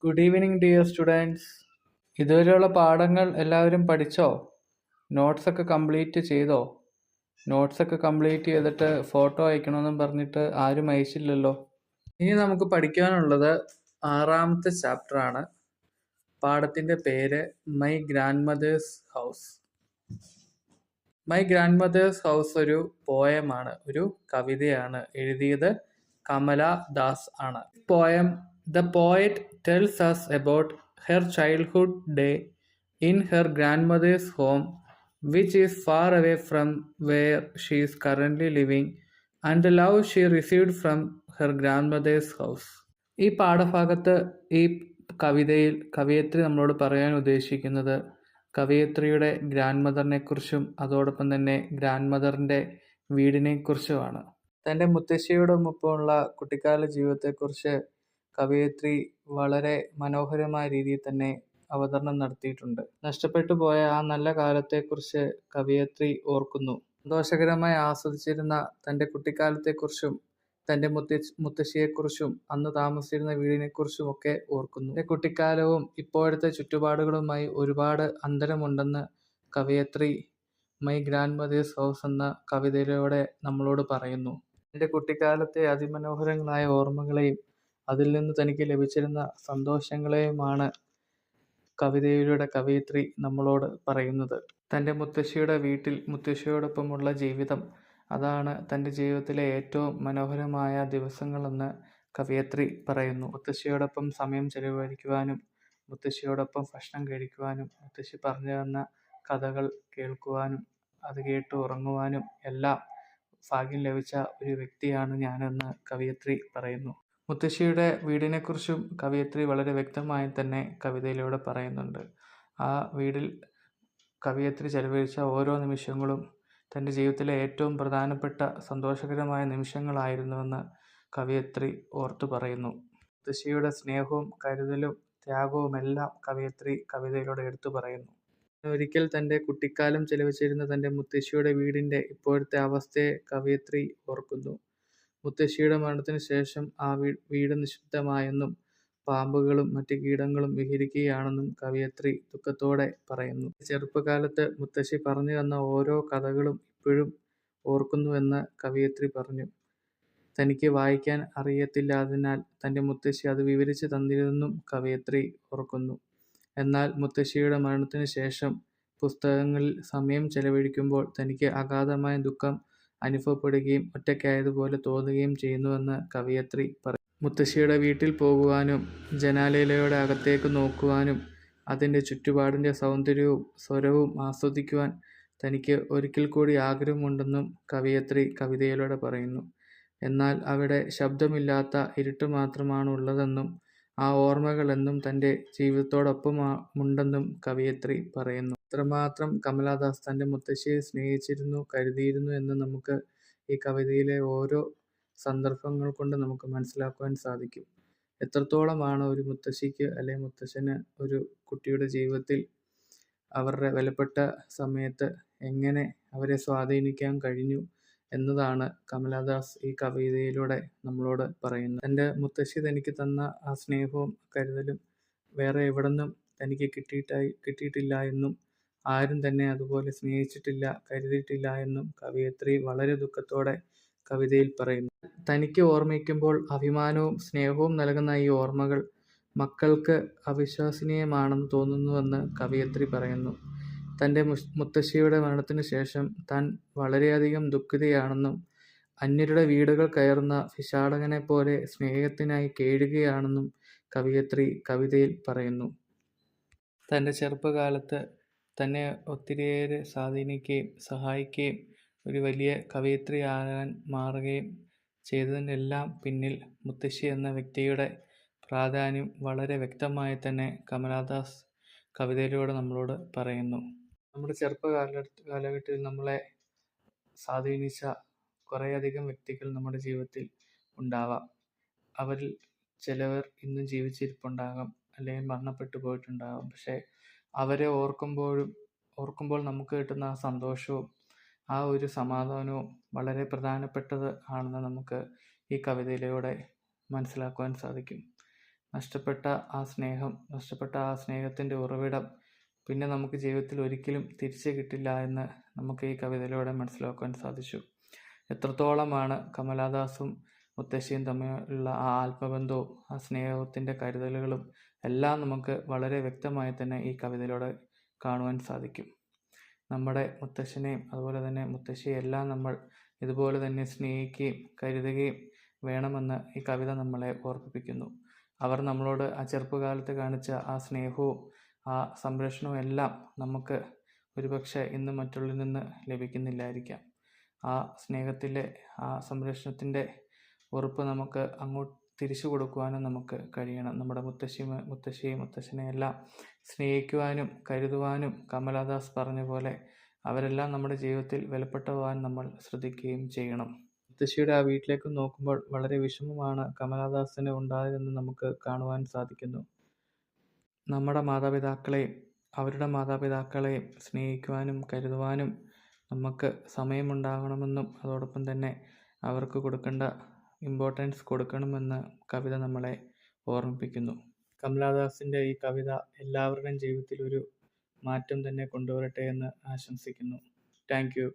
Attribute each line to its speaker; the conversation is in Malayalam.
Speaker 1: Good evening dear students. ഇതുവരെയുള്ള പാഠങ്ങൾ എല്ലാവരും പഠിച്ചോ? നോട്ട്സൊക്കെ കംപ്ലീറ്റ് ചെയ്തോ? നോട്ട്സൊക്കെ കംപ്ലീറ്റ് ചെയ്തിട്ട് ഫോട്ടോ അയക്കണമെന്നും പറഞ്ഞിട്ട് ആരും അയച്ചില്ലല്ലോ. ഇനി നമുക്ക് പഠിക്കാനുള്ളത് 6ാമത്തെ ചാപ്റ്ററാണ്. പാഠത്തിൻ്റെ പേര് my grandmother's house. My grandmother's house ഒരു പോയമാണ്, ഒരു കവിതയാണ്. എഴുതിയത് കമല ദാസ് ആണ്. Poem The poet tells us about her childhood day in her grandmother's home, which is far away from where she is currently living, and the love she received from her grandmother's house. ഈ പാഠഭാഗത്ത് ഈ കവിതയിൽ കവയിത്രി നമ്മളോട് പറയാൻ ഉദ്ദേശിക്കുന്നത് കവയിത്രിയുടെ ഗ്രാൻഡ് മദറിനെ കുറിച്ചും അതോടൊപ്പം തന്നെ ഗ്രാൻഡ് മദറിൻ്റെ വീടിനെ കുറിച്ചുമാണ്. തൻ്റെ മുത്തശ്ശിയോടൊപ്പമുള്ള കുട്ടിക്കാല ജീവിതത്തെക്കുറിച്ച് കവയിത്രി വളരെ മനോഹരമായ രീതിയിൽ തന്നെ അവതരണം നടത്തിയിട്ടുണ്ട്. നഷ്ടപ്പെട്ടു പോയ ആ നല്ല കാലത്തെക്കുറിച്ച് കവയിത്രി ഓർക്കുന്നു. സന്തോഷകരമായി ആസ്വദിച്ചിരുന്ന തൻ്റെ കുട്ടിക്കാലത്തെക്കുറിച്ചും തൻ്റെ മുത്തശ്ശിയെക്കുറിച്ചും അന്ന് താമസിച്ചിരുന്ന വീടിനെക്കുറിച്ചും ഒക്കെ ഓർക്കുന്നു. തൻ്റെ കുട്ടിക്കാലവും ഇപ്പോഴത്തെ ചുറ്റുപാടുകളുമായി ഒരുപാട് അന്തരമുണ്ടെന്ന് കവയിത്രി മൈ ഗ്രാൻഡ് മദേഴ്സ് ഹൗസ് എന്ന കവിതയിലൂടെ നമ്മളോട് പറയുന്നു. തൻ്റെ കുട്ടിക്കാലത്തെ അതിമനോഹരങ്ങളായ ഓർമ്മകളെയും അതിൽ നിന്ന് തനിക്ക് ലഭിച്ചിരുന്ന സന്തോഷങ്ങളെയുമാണ് കവിതയിലൂടെ കവയിത്രി നമ്മളോട് പറയുന്നത്. തൻ്റെ മുത്തശ്ശിയുടെ വീട്ടിൽ മുത്തശ്ശിയോടൊപ്പമുള്ള ജീവിതം, അതാണ് തൻ്റെ ജീവിതത്തിലെ ഏറ്റവും മനോഹരമായ ദിവസങ്ങളെന്ന് കവയിത്രി പറയുന്നു. മുത്തശ്ശിയോടൊപ്പം സമയം ചെലവഴിക്കുവാനും മുത്തശ്ശിയോടൊപ്പം ഭക്ഷണം കഴിക്കുവാനും മുത്തശ്ശി പറഞ്ഞു തന്ന കഥകൾ കേൾക്കുവാനും അത് കേട്ട് ഉറങ്ങുവാനും എല്ലാം ഭാഗ്യം ലഭിച്ച ഒരു വ്യക്തിയാണ് ഞാനെന്ന് കവയിത്രി പറയുന്നു. മുത്തശ്ശിയുടെ വീടിനെക്കുറിച്ചും കവയിത്രി വളരെ വ്യക്തമായി തന്നെ കവിതയിലൂടെ പറയുന്നുണ്ട്. ആ വീട്ടിൽ കവയിത്രി ചെലവഴിച്ച ഓരോ നിമിഷങ്ങളും തൻ്റെ ജീവിതത്തിലെ ഏറ്റവും പ്രധാനപ്പെട്ട സന്തോഷകരമായ നിമിഷങ്ങളായിരുന്നുവെന്ന് കവയിത്രി ഓർത്തു പറയുന്നു. മുത്തശ്ശിയുടെ സ്നേഹവും കരുതലും ത്യാഗവുമെല്ലാം കവയിത്രി കവിതയിലൂടെ എടുത്തു പറയുന്നു. ഒരിക്കൽ തൻ്റെ കുട്ടിക്കാലം ചെലവഴിച്ചിരുന്ന തൻ്റെ മുത്തശ്ശിയുടെ വീടിൻ്റെ ഇപ്പോഴത്തെ അവസ്ഥയെ കവയിത്രി ഓർക്കുന്നു. മുത്തശ്ശിയുടെ മരണത്തിന് ശേഷം ആ വീട് നിശബ്ദമായെന്നും പാമ്പുകളും മറ്റ് കീടങ്ങളും വിഹരിക്കുകയാണെന്നും കവയിത്രി ദുഃഖത്തോടെ പറയുന്നു. ചെറുപ്പകാലത്ത് മുത്തശ്ശി പറഞ്ഞു തന്ന ഓരോ കഥകളും ഇപ്പോഴും ഓർക്കുന്നുവെന്ന് കവയിത്രി പറഞ്ഞു. തനിക്ക് വായിക്കാൻ അറിയത്തില്ലാതിനാൽ തൻ്റെ മുത്തശ്ശി അത് വിവരിച്ചു തന്നിരുന്നെന്നും കവയിത്രി ഓർക്കുന്നു. എന്നാൽ മുത്തശ്ശിയുടെ മരണത്തിന് ശേഷം പുസ്തകങ്ങളിൽ സമയം ചെലവഴിക്കുമ്പോൾ തനിക്ക് അഗാധമായ ദുഃഖം അനുഭവപ്പെടുകയും ഒറ്റയ്ക്കായതുപോലെ തോന്നുകയും ചെയ്യുന്നുവെന്ന് കവയിത്രി പറയും. മുത്തശ്ശിയുടെ വീട്ടിൽ പോകുവാനും ജനാലയിലൂടെ അകത്തേക്ക് നോക്കുവാനും അതിൻ്റെ ചുറ്റുപാടിൻ്റെ സൗന്ദര്യവും സ്വരവും ആസ്വദിക്കുവാൻ തനിക്ക് ഒരിക്കൽ കൂടി ആഗ്രഹമുണ്ടെന്നും കവയിത്രി കവിതയിലൂടെ പറയുന്നു. എന്നാൽ അവിടെ ശബ്ദമില്ലാത്ത ഇരുട്ട് മാത്രമാണ് ഉള്ളതെന്നും ആ ഓർമ്മകൾ എന്നും തൻ്റെ ജീവിതത്തോടൊപ്പമുണ്ടെന്നും കവയിത്രി പറയുന്നു. എത്രമാത്രം കമലാദാസ് തൻ്റെ മുത്തശ്ശിയെ സ്നേഹിച്ചിരുന്നു, കരുതിയിരുന്നു എന്ന് നമുക്ക് ഈ കവിതയിലെ ഓരോ സന്ദർഭങ്ങൾ കൊണ്ട് നമുക്ക് മനസ്സിലാക്കുവാൻ സാധിക്കും. എത്രത്തോളമാണ് ഒരു മുത്തശ്ശിക്ക് അല്ലെങ്കിൽ മുത്തശ്ശന് ഒരു കുട്ടിയുടെ ജീവിതത്തിൽ അവരുടെ വിലപ്പെട്ട സമയത്ത് എങ്ങനെ അവരെ സ്വാധീനിക്കാൻ കഴിഞ്ഞു എന്നതാണ് കമലാദാസ് ഈ കവിതയിലൂടെ നമ്മളോട് പറയുന്നത്. തൻ്റെ മുത്തശ്ശി തനിക്ക് തന്ന ആ സ്നേഹവും കരുതലും വേറെ എവിടെന്നും തനിക്ക് കിട്ടിയിട്ടില്ല എന്നും ആരും തന്നെ അതുപോലെ സ്നേഹിച്ചിട്ടില്ല, കരുതിയിട്ടില്ല എന്നും കവയിത്രി വളരെ ദുഃഖത്തോടെ കവിതയിൽ പറയുന്നു. തനിക്ക് ഓർമ്മിക്കുമ്പോൾ അഭിമാനവും സ്നേഹവും നൽകുന്ന ഈ ഓർമ്മകൾ മക്കൾക്ക് അവിശ്വസനീയമാണെന്ന് തോന്നുന്നുവെന്ന് കവയിത്രി പറയുന്നു. തൻ്റെ മുത്തശ്ശിയുടെ മരണത്തിന് ശേഷം താൻ വളരെയധികം ദുഃഖിതയാണെന്നും അന്യരുടെ വീടുകൾ കയറുന്ന ഭിക്ഷാടകനെ പോലെ സ്നേഹത്തിനായി കേഴുകയാണെന്നും കവയിത്രി കവിതയിൽ പറയുന്നു. തൻ്റെ ചെറുപ്പകാലത്ത് തന്നെ ഒത്തിരിയേറെ സ്വാധീനിക്കുകയും സഹായിക്കുകയും ഒരു വലിയ കവയിത്രിയാകാൻ മാറുകയും ചെയ്തതിനെല്ലാം പിന്നിൽ മുത്തശ്ശി എന്ന വ്യക്തിയുടെ പ്രാധാന്യം വളരെ വ്യക്തമായി തന്നെ കമലാദാസ് കവിതയിലൂടെ നമ്മളോട് പറയുന്നു. നമ്മുടെ കാലഘട്ടത്തിൽ നമ്മളെ സ്വാധീനിച്ച കുറേയധികം വ്യക്തികൾ നമ്മുടെ ജീവിതത്തിൽ ഉണ്ടാവാം. അവരിൽ ചിലവർ ഇന്നും ജീവിച്ചിരിപ്പുണ്ടാകാം, അല്ലെങ്കിൽ മരണപ്പെട്ടു പോയിട്ടുണ്ടാകാം. പക്ഷേ അവരെ ഓർക്കുമ്പോൾ നമുക്ക് കിട്ടുന്ന ആ സന്തോഷവും ആ ഒരു സമാധാനവും വളരെ പ്രധാനപ്പെട്ടത് ആണെന്ന് നമുക്ക് ഈ കവിതയിലൂടെ മനസ്സിലാക്കുവാൻ സാധിക്കും. നഷ്ടപ്പെട്ട ആ സ്നേഹം, നഷ്ടപ്പെട്ട ആ സ്നേഹത്തിൻ്റെ ഉറവിടം പിന്നെ നമുക്ക് ജീവിതത്തിൽ ഒരിക്കലും തിരിച്ചു കിട്ടില്ല എന്ന് നമുക്ക് ഈ കവിതയിലൂടെ മനസ്സിലാക്കുവാൻ സാധിച്ചു. എത്രത്തോളമാണ് കമലാദാസും മുത്തശ്ശിയും തമ്മിലുള്ള ആ ആത്മബന്ധവും ആ സ്നേഹത്തിൻ്റെ കരുതലുകളും എല്ലാം നമുക്ക് വളരെ വ്യക്തമായി തന്നെ ഈ കവിതയിലൂടെ കാണുവാൻ സാധിക്കും. നമ്മുടെ മുത്തശ്ശനെയും അതുപോലെ തന്നെ മുത്തശ്ശിയെ എല്ലാം നമ്മൾ ഇതുപോലെ തന്നെ സ്നേഹിക്കുകയും കരുതുകയും വേണമെന്ന് ഈ കവിത നമ്മളെ ഓർമ്മിപ്പിക്കുന്നു. അവർ നമ്മളോട് ആ ചെറുപ്പകാലത്ത് കാണിച്ച ആ സ്നേഹവും ആ സംരക്ഷണവും എല്ലാം നമുക്ക് ഒരുപക്ഷെ ഇന്ന് മറ്റുള്ളവരിൽ നിന്ന് ലഭിക്കുന്നില്ലായിരിക്കാം. ആ സ്നേഹത്തിൻ്റെ ആ സംരക്ഷണത്തിൻ്റെ ഉറപ്പ് നമുക്ക് അങ്ങോട്ട് തിരിച്ചു കൊടുക്കുവാനും നമുക്ക് കഴിയണം. നമ്മുടെ മുത്തശ്ശിയെയും മുത്തശ്ശനെ എല്ലാം സ്നേഹിക്കുവാനും കരുതുവാനും കമലാദാസ് പറഞ്ഞ പോലെ അവരെല്ലാം നമ്മുടെ ജീവിതത്തിൽ വിലപ്പെട്ടവാൻ നമ്മൾ ശ്രദ്ധിക്കുകയും ചെയ്യണം. മുത്തശ്ശിയുടെ ആ വീട്ടിലേക്ക് നോക്കുമ്പോൾ വളരെ വിഷമമാണ് കമലാദാസിന് ഉണ്ടായതെന്ന് നമുക്ക് കാണുവാൻ സാധിക്കുന്നു. നമ്മുടെ മാതാപിതാക്കളെയും അവരുടെ മാതാപിതാക്കളെയും സ്നേഹിക്കുവാനും കരുതുവാനും നമുക്ക് സമയമുണ്ടാകണമെന്നും അതോടൊപ്പം തന്നെ അവർക്ക് കൊടുക്കേണ്ട ഇമ്പോർട്ടൻസ് കൊടുക്കണമെന്ന് കവിത നമ്മളെ ഓർമ്മിപ്പിക്കുന്നു. കമലാദാസിൻ്റെ ഈ കവിത എല്ലാവരുടെയും ജീവിതത്തിൽ ഒരു മാറ്റം തന്നെ കൊണ്ടുവരട്ടെ എന്ന് ആശംസിക്കുന്നു. Thank you.